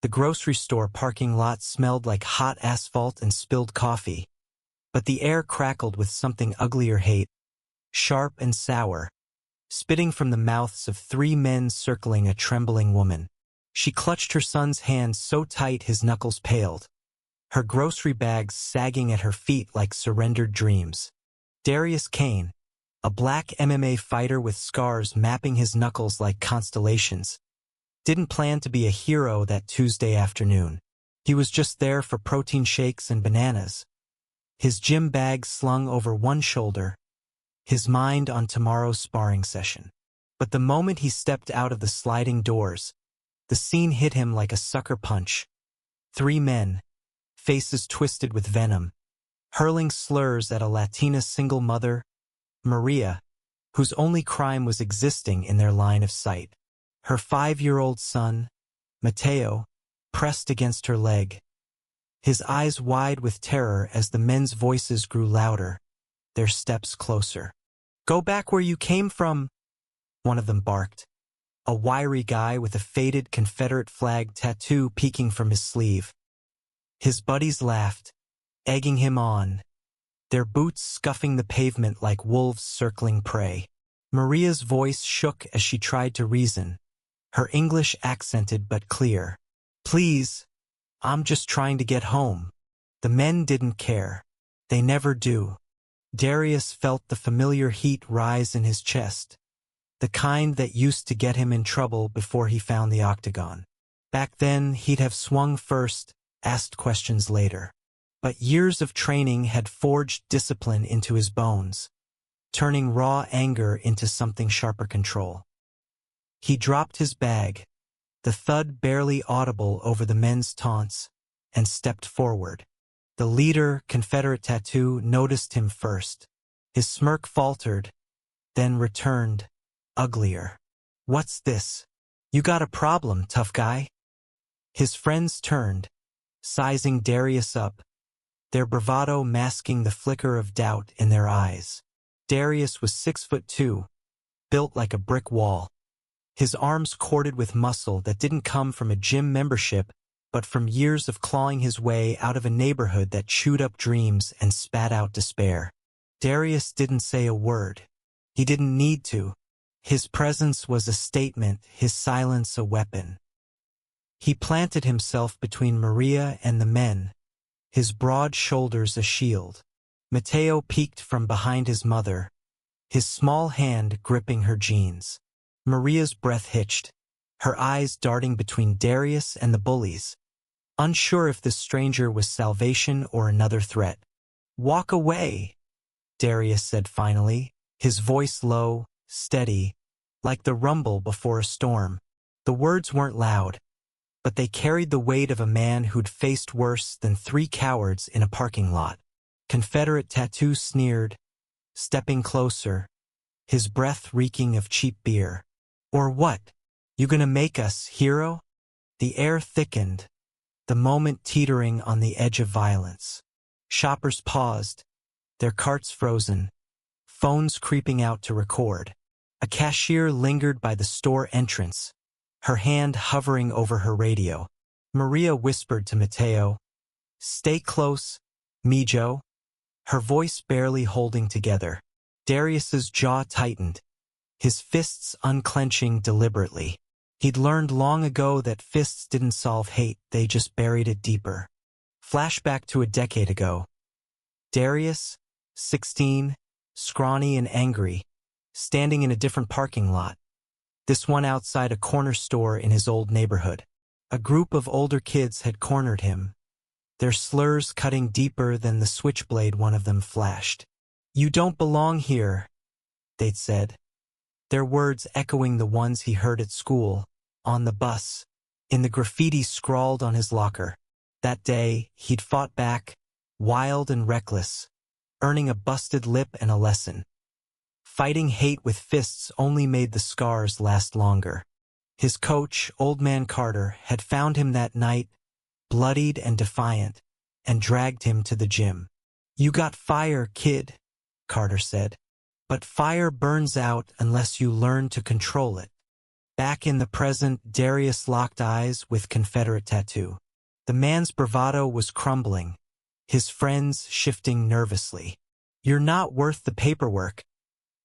The grocery store parking lot smelled like hot asphalt and spilled coffee. But the air crackled with something uglier hate, sharp and sour, spitting from the mouths of 3 men circling a trembling woman. She clutched her son's hand so tight his knuckles paled, her grocery bags sagging at her feet like surrendered dreams. Darius Kane, a black MMA fighter with scars mapping his knuckles like constellations, didn't plan to be a hero that Tuesday afternoon. He was just there for protein shakes and bananas, his gym bag slung over one shoulder, his mind on tomorrow's sparring session. But the moment he stepped out of the sliding doors, the scene hit him like a sucker punch. 3 men, faces twisted with venom, hurling slurs at a Latina single mother, Maria, whose only crime was existing in their line of sight. Her 5-year-old son, Mateo, pressed against her leg, his eyes wide with terror as the men's voices grew louder, their steps closer. "Go back where you came from," one of them barked, a wiry guy with a faded Confederate flag tattoo peeking from his sleeve. His buddies laughed, egging him on, their boots scuffing the pavement like wolves circling prey. Maria's voice shook as she tried to reason, her English accented but clear. "Please, I'm just trying to get home." The men didn't care. They never do. Darius felt the familiar heat rise in his chest, the kind that used to get him in trouble before he found the octagon. Back then, he'd have swung first, asked questions later. But years of training had forged discipline into his bones, turning raw anger into something sharper control. He dropped his bag, the thud barely audible over the men's taunts, and stepped forward. The leader, Confederate tattoo, noticed him first. His smirk faltered, then returned, uglier. "What's this? You got a problem, tough guy?" His friends turned, sizing Darius up, their bravado masking the flicker of doubt in their eyes. Darius was 6'2", built like a brick wall, his arms corded with muscle that didn't come from a gym membership, but from years of clawing his way out of a neighborhood that chewed up dreams and spat out despair. Darius didn't say a word. He didn't need to. His presence was a statement, his silence a weapon. He planted himself between Maria and the men, his broad shoulders a shield. Mateo peeked from behind his mother, his small hand gripping her jeans. Maria's breath hitched, her eyes darting between Darius and the bullies, unsure if this stranger was salvation or another threat. "Walk away," Darius said finally, his voice low, steady, like the rumble before a storm. The words weren't loud, but they carried the weight of a man who'd faced worse than 3 cowards in a parking lot. Confederate tattoo sneered, stepping closer, his breath reeking of cheap beer. "Or what? You gonna make us, hero?" The air thickened, the moment teetering on the edge of violence. Shoppers paused, their carts frozen, phones creeping out to record. A cashier lingered by the store entrance, her hand hovering over her radio. Maria whispered to Mateo, "Stay close, Mijo," her voice barely holding together. Darius's jaw tightened, his fists unclenching deliberately. He'd learned long ago that fists didn't solve hate, they just buried it deeper. Flashback to a decade ago. Darius, 16, scrawny and angry, standing in a different parking lot, this one outside a corner store in his old neighborhood. A group of older kids had cornered him, their slurs cutting deeper than the switchblade one of them flashed. "You don't belong here," they'd said, their words echoing the ones he heard at school, on the bus, in the graffiti scrawled on his locker. That day, he'd fought back, wild and reckless, earning a busted lip and a lesson. Fighting hate with fists only made the scars last longer. His coach, Old Man Carter, had found him that night, bloodied and defiant, and dragged him to the gym. "You got fire, kid," Carter said. "But fire burns out unless you learn to control it." Back in the present, Darius locked eyes with Confederate tattoo. The man's bravado was crumbling, his friends shifting nervously. "You're not worth the paperwork,"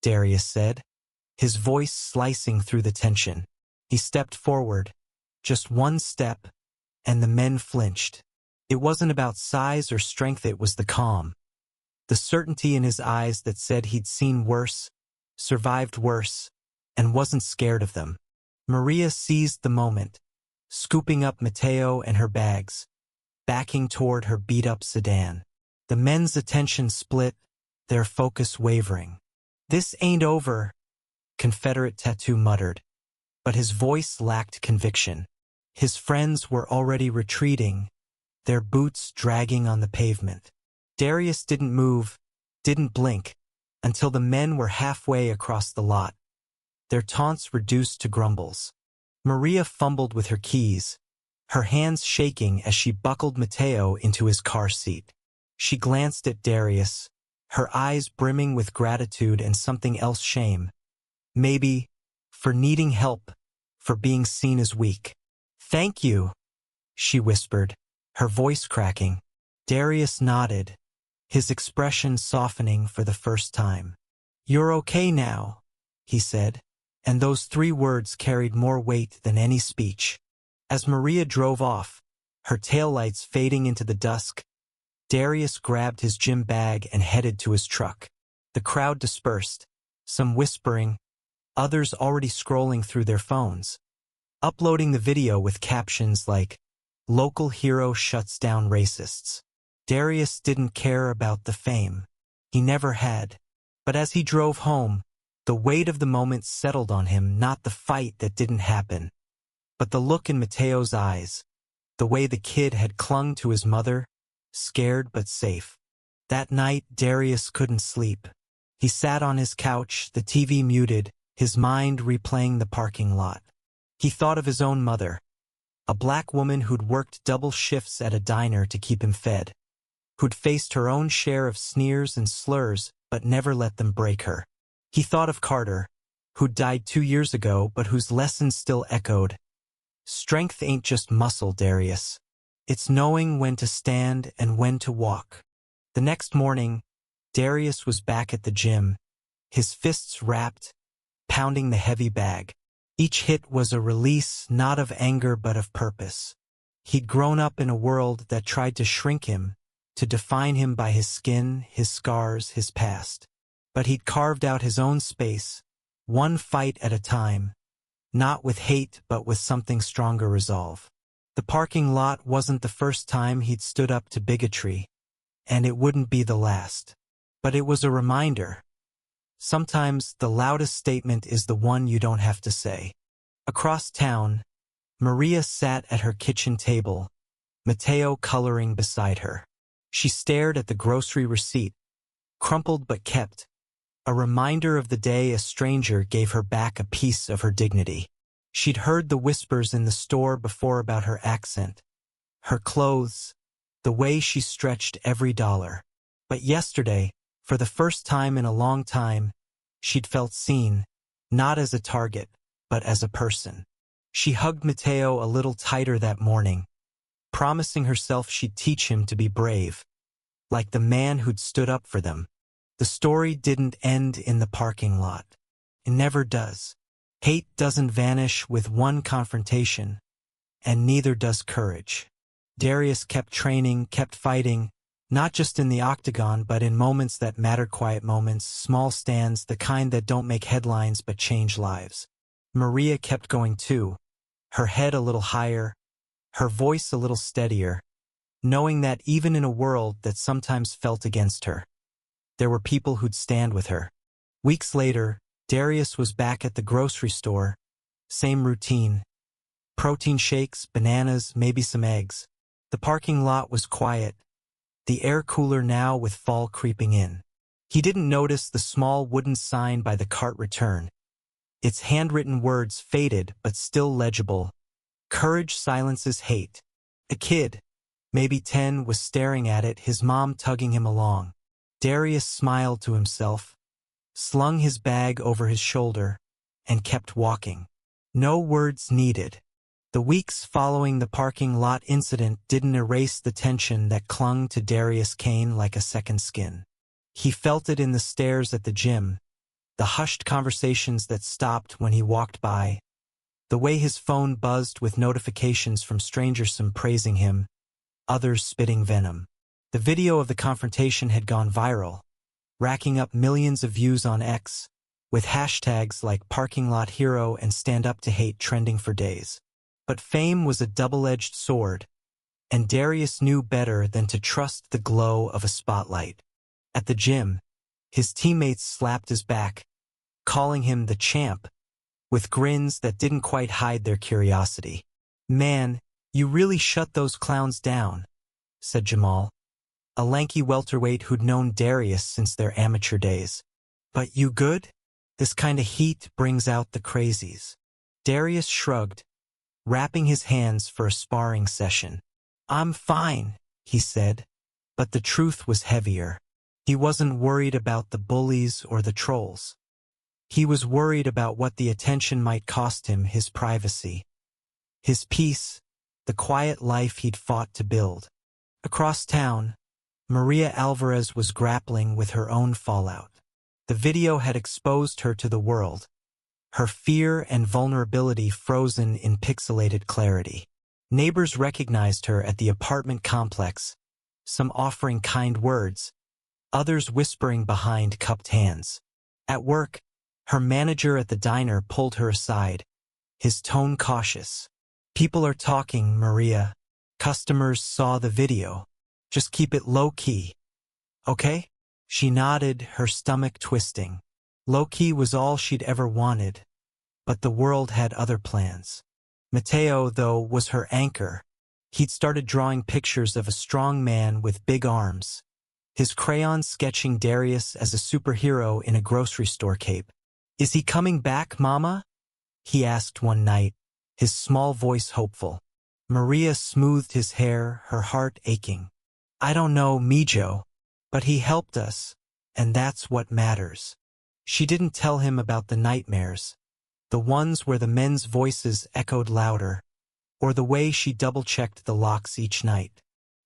Darius said, his voice slicing through the tension. He stepped forward, just one step, and the men flinched. It wasn't about size or strength, it was the calm. The certainty in his eyes that said he'd seen worse, survived worse, and wasn't scared of them. Maria seized the moment, scooping up Mateo and her bags, backing toward her beat-up sedan. The men's attention split, their focus wavering. "This ain't over," Confederate Tattoo muttered, but his voice lacked conviction. His friends were already retreating, their boots dragging on the pavement. Darius didn't move, didn't blink, until the men were halfway across the lot, their taunts reduced to grumbles. Maria fumbled with her keys, her hands shaking as she buckled Mateo into his car seat. She glanced at Darius, her eyes brimming with gratitude and something else, shame. Maybe, for needing help, for being seen as weak. "Thank you," she whispered, her voice cracking. Darius nodded, his expression softening for the first time. "You're okay now," he said, and those 3 words carried more weight than any speech. As Maria drove off, her taillights fading into the dusk, Darius grabbed his gym bag and headed to his truck. The crowd dispersed, some whispering, others already scrolling through their phones, uploading the video with captions like, "Local hero shuts down racists." Darius didn't care about the fame. He never had. But as he drove home, the weight of the moment settled on him, not the fight that didn't happen, but the look in Mateo's eyes, the way the kid had clung to his mother, scared but safe. That night, Darius couldn't sleep. He sat on his couch, the TV muted, his mind replaying the parking lot. He thought of his own mother, a black woman who'd worked double shifts at a diner to keep him fed, who'd faced her own share of sneers and slurs but never let them break her. He thought of Carter, who'd died 2 years ago but whose lessons still echoed. Strength ain't just muscle, Darius. It's knowing when to stand and when to walk. The next morning, Darius was back at the gym, his fists wrapped, pounding the heavy bag. Each hit was a release not of anger but of purpose. He'd grown up in a world that tried to shrink him, to define him by his skin, his scars, his past. But he'd carved out his own space, one fight at a time, not with hate but with something stronger resolve. The parking lot wasn't the first time he'd stood up to bigotry, and it wouldn't be the last. But it was a reminder. Sometimes the loudest statement is the one you don't have to say. Across town, Maria sat at her kitchen table, Mateo coloring beside her. She stared at the grocery receipt, crumpled but kept, a reminder of the day a stranger gave her back a piece of her dignity. She'd heard the whispers in the store before about her accent, her clothes, the way she stretched every dollar. But yesterday, for the first time in a long time, she'd felt seen, not as a target, but as a person. She hugged Mateo a little tighter that morning, promising herself she'd teach him to be brave, like the man who'd stood up for them. The story didn't end in the parking lot. It never does. Hate doesn't vanish with one confrontation, and neither does courage. Darius kept training, kept fighting, not just in the octagon, but in moments that matter, quiet moments, small stands, the kind that don't make headlines but change lives. Maria kept going too, her head a little higher, her voice a little steadier, knowing that even in a world that sometimes felt against her, there were people who'd stand with her. Weeks later, Darius was back at the grocery store, same routine. Protein shakes, bananas, maybe some eggs. The parking lot was quiet, the air cooler now with fall creeping in. He didn't notice the small wooden sign by the cart return. Its handwritten words faded but still legible. Courage silences hate. A kid, maybe 10, was staring at it, his mom tugging him along. Darius smiled to himself, slung his bag over his shoulder, and kept walking. No words needed. The weeks following the parking lot incident didn't erase the tension that clung to Darius Kane like a second skin. He felt it in the stares at the gym, the hushed conversations that stopped when he walked by, the way his phone buzzed with notifications from strangers, some praising him, others spitting venom. The video of the confrontation had gone viral, racking up millions of views on X, with hashtags like Parking Lot Hero and Stand Up to Hate trending for days. But fame was a double-edged sword, and Darius knew better than to trust the glow of a spotlight. At the gym, his teammates slapped his back, calling him the champ, with grins that didn't quite hide their curiosity. "Man, you really shut those clowns down," said Jamal, a lanky welterweight who'd known Darius since their amateur days. "But you good? This kind of heat brings out the crazies." Darius shrugged, wrapping his hands for a sparring session. "I'm fine," he said, but the truth was heavier. He wasn't worried about the bullies or the trolls. He was worried about what the attention might cost him: his privacy, his peace, the quiet life he'd fought to build. Across town, Maria Alvarez was grappling with her own fallout. The video had exposed her to the world, her fear and vulnerability frozen in pixelated clarity. Neighbors recognized her at the apartment complex, some offering kind words, others whispering behind cupped hands. At work, her manager at the diner pulled her aside, his tone cautious. "People are talking, Maria. Customers saw the video. Just keep it low-key. Okay?" She nodded, her stomach twisting. Low-key was all she'd ever wanted, but the world had other plans. Mateo, though, was her anchor. He'd started drawing pictures of a strong man with big arms, his crayon sketching Darius as a superhero in a grocery store cape. "Is he coming back, Mama?" he asked one night, his small voice hopeful. Maria smoothed his hair, her heart aching. "I don't know, Mijo, but he helped us, and that's what matters." She didn't tell him about the nightmares, the ones where the men's voices echoed louder, or the way she double-checked the locks each night.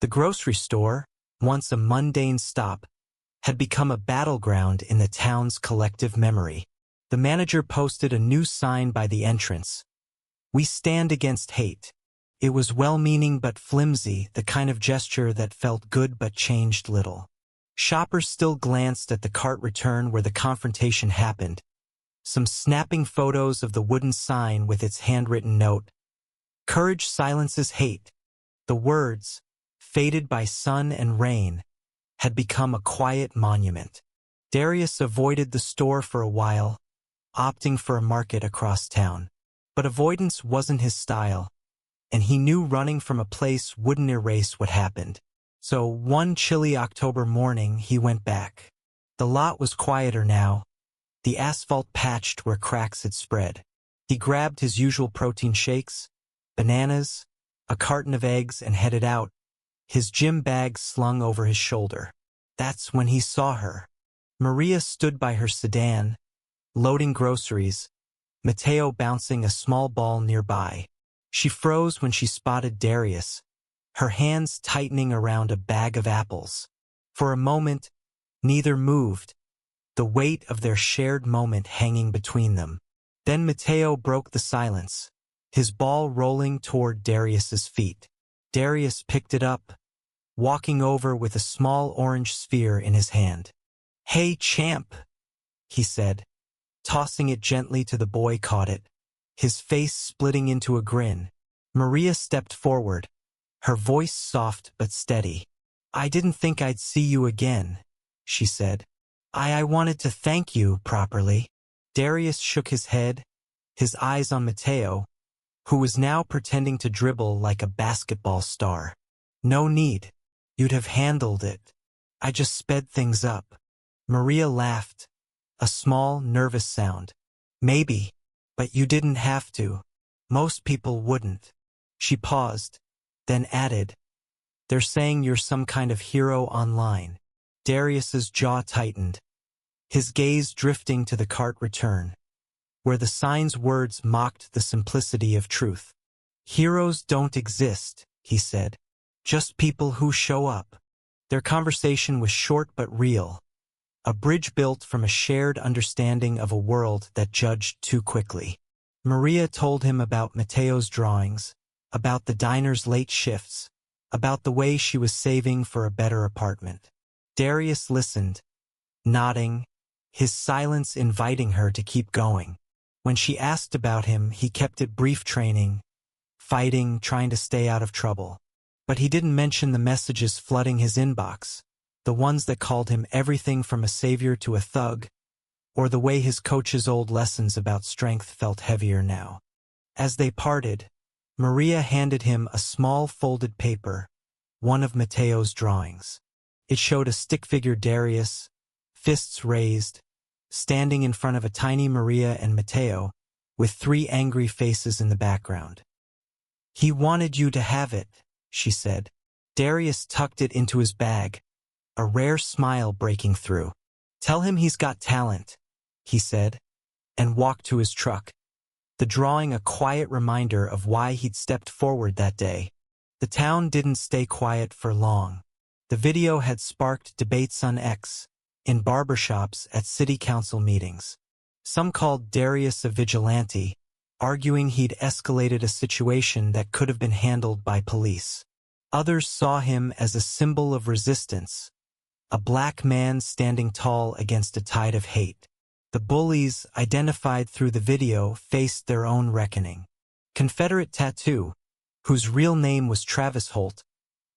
The grocery store, once a mundane stop, had become a battleground in the town's collective memory. The manager posted a new sign by the entrance: "We stand against hate." It was well-meaning but flimsy, the kind of gesture that felt good but changed little. Shoppers still glanced at the cart return where the confrontation happened, some snapping photos of the wooden sign with its handwritten note, "Courage silences hate." The words, faded by sun and rain, had become a quiet monument. Darius avoided the store for a while, opting for a market across town. But avoidance wasn't his style, and he knew running from a place wouldn't erase what happened. So one chilly October morning he went back. The lot was quieter now, the asphalt patched where cracks had spread. He grabbed his usual protein shakes, bananas, a carton of eggs, and headed out, his gym bag slung over his shoulder. That's when he saw her. Maria stood by her sedan, loading groceries, Mateo bouncing a small ball nearby. She froze when she spotted Darius, her hands tightening around a bag of apples. For a moment, neither moved, the weight of their shared moment hanging between them. Then Mateo broke the silence, his ball rolling toward Darius's feet. Darius picked it up, walking over with a small orange sphere in his hand. "Hey, champ," he said, tossing it gently to the boy caught it, his face splitting into a grin. Maria stepped forward, her voice soft but steady. "I didn't think I'd see you again," she said. I wanted to thank you properly." Darius shook his head, his eyes on Mateo, who was now pretending to dribble like a basketball star. "No need. You'd have handled it. I just sped things up." Maria laughed, a small, nervous sound. "Maybe, but you didn't have to. Most people wouldn't." She paused, then added, "They're saying you're some kind of hero online." Darius's jaw tightened, his gaze drifting to the cart return. where the sign's words mocked the simplicity of truth. "Heroes don't exist," he said. "Just people who show up." Their conversation was short but real, a bridge built from a shared understanding of a world that judged too quickly. Maria told him about Mateo's drawings, about the diner's late shifts, about the way she was saving for a better apartment. Darius listened, nodding, his silence inviting her to keep going. When she asked about him, he kept it brief: training, fighting, trying to stay out of trouble. But he didn't mention the messages flooding his inbox, the ones that called him everything from a savior to a thug, or the way his coach's old lessons about strength felt heavier now. As they parted, Maria handed him a small folded paper, one of Mateo's drawings. It showed a stick-figure Darius, fists raised, standing in front of a tiny Maria and Mateo, with 3 angry faces in the background. "He wanted you to have it," she said. Darius tucked it into his bag, a rare smile breaking through. "Tell him he's got talent," he said, and walked to his truck, the drawing a quiet reminder of why he'd stepped forward that day. The town didn't stay quiet for long. The video had sparked debates on X, in barbershops, at city council meetings. Some called Darius a vigilante, arguing he'd escalated a situation that could have been handled by police. Others saw him as a symbol of resistance, a black man standing tall against a tide of hate. The bullies, identified through the video, faced their own reckoning. Confederate Tattoo, whose real name was Travis Holt,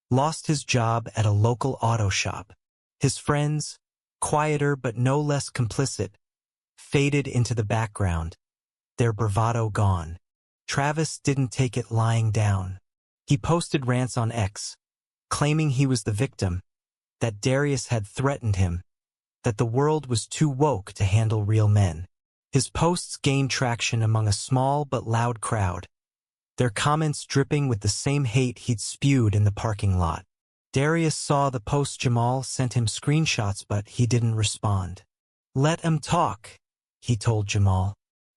lost his job at a local auto shop. His friends, quieter but no less complicit, faded into the background, their bravado gone. Travis didn't take it lying down. He posted rants on X, claiming he was the victim, that Darius had threatened him, that the world was too woke to handle real men. His posts gained traction among a small but loud crowd, their comments dripping with the same hate he'd spewed in the parking lot. Darius saw the post. Jamal sent him screenshots, but he didn't respond. "Let him talk," he told Jamal.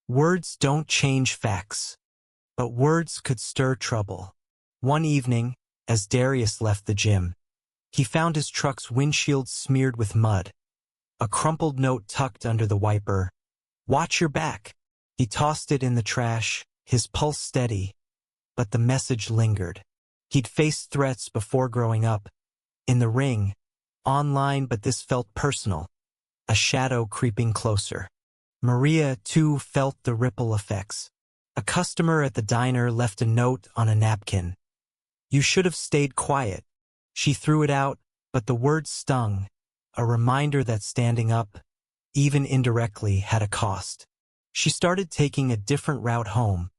"Words don't change facts, but words could stir trouble." One evening, as Darius left the gym, he found his truck's windshield smeared with mud, a crumpled note tucked under the wiper. "Watch your back." He tossed it in the trash, his pulse steady, but the message lingered. He'd faced threats before growing up, in the ring, online, but this felt personal, a shadow creeping closer. Maria, too, felt the ripple effects. A customer at the diner left a note on a napkin. "You should have stayed quiet." She threw it out, but the words stung, a reminder that standing up, even indirectly, had a cost. She started taking a different route home,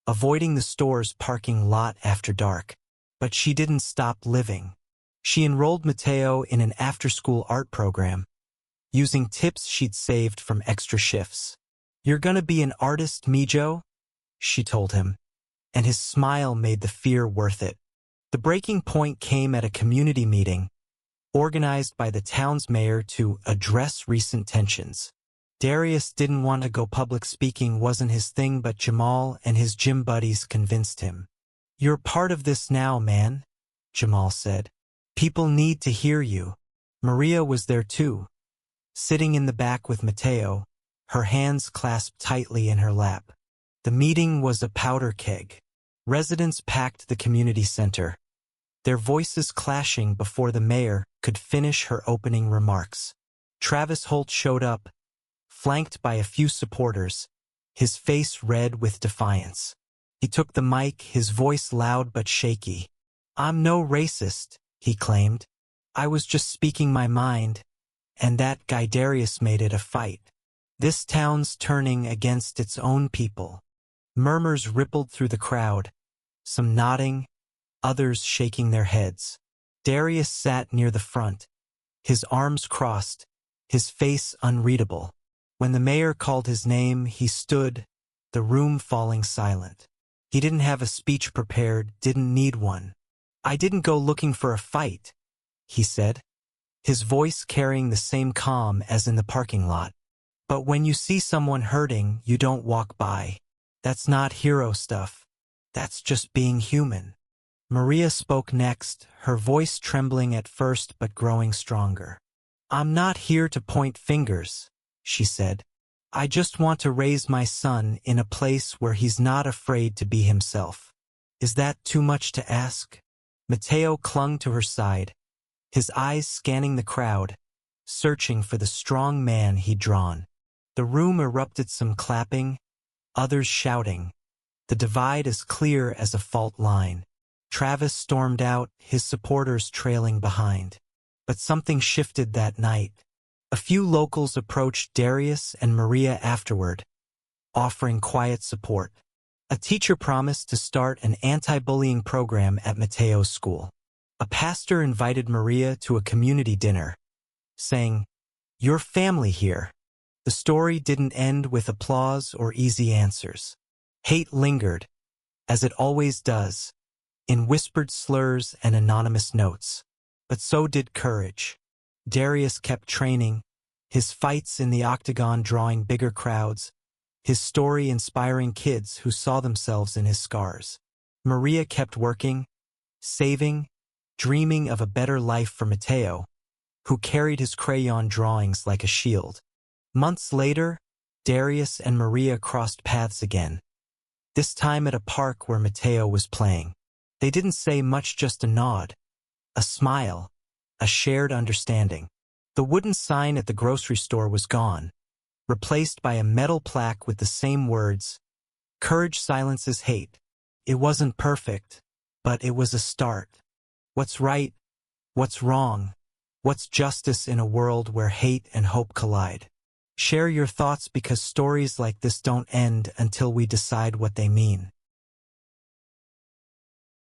avoiding the store's parking lot after dark. But she didn't stop living. She enrolled Mateo in an after-school art program, using tips she'd saved from extra shifts. "You're gonna be an artist, Mijo?" she told him, and his smile made the fear worth it. The breaking point came at a community meeting, organized by the town's mayor to address recent tensions. Darius didn't want to go public. Speaking wasn't his thing, but Jamal and his gym buddies convinced him. "You're part of this now, man," Jamal said. "People need to hear you." Maria was there too, sitting in the back with Mateo, her hands clasped tightly in her lap. The meeting was a powder keg. Residents packed the community center, their voices clashing before the mayor could finish her opening remarks. Travis Holt showed up, flanked by a few supporters, his face red with defiance. He took the mic, his voice loud but shaky. "I'm no racist," he claimed. "I was just speaking my mind, and that guy Darius made it a fight. This town's turning against its own people." Murmurs rippled through the crowd, some nodding, others shaking their heads. Darius sat near the front, his arms crossed, his face unreadable. When the mayor called his name, he stood, the room falling silent. He didn't have a speech prepared, didn't need one. "I didn't go looking for a fight," he said, his voice carrying the same calm as in the parking lot. But when you see someone hurting, you don't walk by. That's not hero stuff. That's just being human. Maria spoke next, her voice trembling at first but growing stronger. I'm not here to point fingers, she said. I just want to raise my son in a place where he's not afraid to be himself. Is that too much to ask? Mateo clung to her side, his eyes scanning the crowd, searching for the strong man he'd drawn. The room erupted, some clapping, others shouting. The divide as clear as a fault line. Travis stormed out, his supporters trailing behind. But something shifted that night. A few locals approached Darius and Maria afterward, offering quiet support. A teacher promised to start an anti-bullying program at Mateo's school. A pastor invited Maria to a community dinner, saying, "Your family here." The story didn't end with applause or easy answers. Hate lingered, as it always does, in whispered slurs and anonymous notes. But so did courage. Darius kept training, his fights in the octagon drawing bigger crowds, his story inspiring kids who saw themselves in his scars. Maria kept working, saving, dreaming of a better life for Mateo, who carried his crayon drawings like a shield. Months later, Darius and Maria crossed paths again, this time at a park where Mateo was playing. They didn't say much, just a nod, a smile, a shared understanding. The wooden sign at the grocery store was gone, replaced by a metal plaque with the same words, "Courage silences hate." It wasn't perfect, but it was a start. What's right? What's wrong? What's justice in a world where hate and hope collide? Share your thoughts, because stories like this don't end until we decide what they mean.